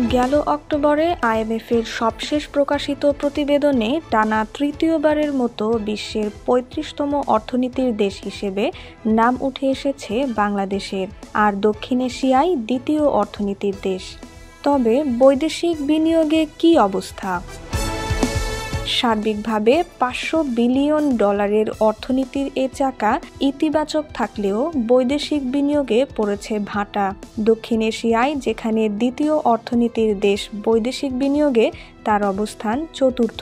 গেল অক্টোবরে আইএমএফের সবশেষ প্রকাশিত প্রতিবেদনে টানা তৃতীয়বারের মতো বিশ্বের ৩৫তম অর্থনীতির দেশ হিসেবে নাম উঠে এসেছে বাংলাদেশের, আর দক্ষিণ এশিয়ায় দ্বিতীয় অর্থনীতির দেশ। তবে বৈদেশিক বিনিয়োগে কী অবস্থা? সার্বিকভাবে $500 বিলিয়ন অর্থনীতির এ চাকা ইতিবাচক থাকলেও বৈদেশিক বিনিয়োগে পড়েছে ভাটা। দক্ষিণ এশিয়ায় যেখানে দ্বিতীয় অর্থনীতির দেশ বৈদেশিক বিনিয়োগে, তার অবস্থান চতুর্থ।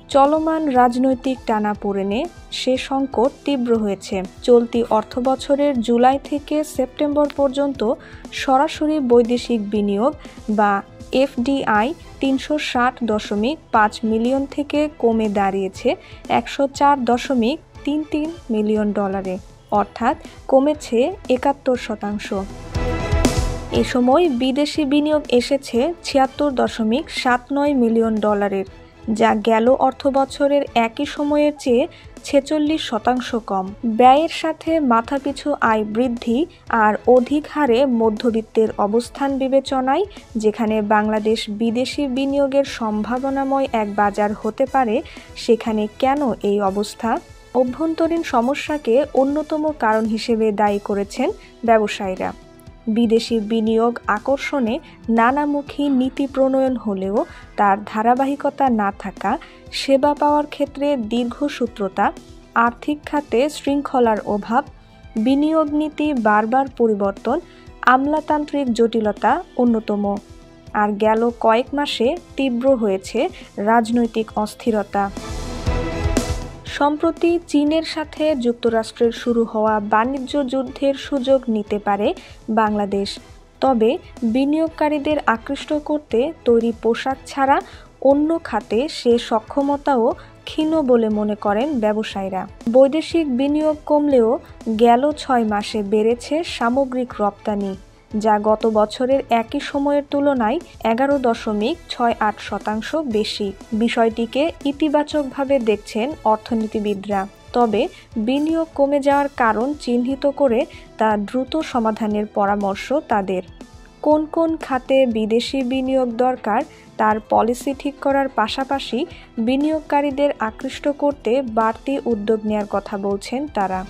চলমান রাজনৈতিক টানাপোড়েনে সে সংকট তীব্র হয়েছে। চলতি অর্থবছরের জুলাই থেকে সেপ্টেম্বর পর্যন্ত সরাসরি বৈদেশিক বিনিয়োগ বা এফডিআই ৩৬০.৫ মিলিয়ন থেকে কমে দাঁড়িয়েছে $১০৪.৩৩ মিলিয়ন, অর্থাৎ কমেছে ৭১%। এ সময় বিদেশি বিনিয়োগ এসেছে $৭৬.৭৯ মিলিয়ন, যা গেল অর্থবছরের একই সময়ের চেয়ে ৪৬% কম। ব্যয়ের সাথে মাথাপিছু আয় বৃদ্ধি আর অধিক হারে মধ্যবিত্তের অবস্থান বিবেচনায়, যেখানে বাংলাদেশ বিদেশি বিনিয়োগের সম্ভাবনাময় এক বাজার হতে পারে, সেখানে কেন এই অবস্থা? অভ্যন্তরীণ সমস্যাকে অন্যতম কারণ হিসেবে দায়ী করেছেন ব্যবসায়ীরা। বিদেশি বিনিয়োগ আকর্ষণে নানামুখী নীতি প্রণয়ন হলেও তার ধারাবাহিকতা না থাকা, সেবা পাওয়ার ক্ষেত্রে দীর্ঘসূত্রতা, আর্থিক খাতে শৃঙ্খলার অভাব, বিনিয়োগ নীতি বারবার পরিবর্তন, আমলাতান্ত্রিক জটিলতা অন্যতম। আর গেল কয়েক মাসে তীব্র হয়েছে রাজনৈতিক অস্থিরতা। সম্প্রতি চীনের সাথে যুক্তরাষ্ট্রের শুরু হওয়া বাণিজ্য যুদ্ধের সুযোগ নিতে পারে বাংলাদেশ। তবে বিনিয়োগকারীদের আকৃষ্ট করতে তৈরি পোশাক ছাড়া অন্য খাতে সে সক্ষমতাও ক্ষীণ বলে মনে করেন ব্যবসায়ীরা। বৈদেশিক বিনিয়োগ কমলেও গেল ৬ মাসে বেড়েছে সামগ্রিক রপ্তানি, যা গত বছরের একই সময়ের তুলনায় ১১.৬৮% বেশি। বিষয়টিকে ইতিবাচকভাবে দেখছেন অর্থনীতিবিদরা। তবে বিনিয়োগ কমে যাওয়ার কারণ চিহ্নিত করে তা দ্রুত সমাধানের পরামর্শ তাদের। কোন কোন খাতে বিদেশি বিনিয়োগ দরকার তার পলিসি ঠিক করার পাশাপাশি বিনিয়োগকারীদের আকৃষ্ট করতে বাড়তি উদ্যোগ নেওয়ার কথা বলছেন তারা।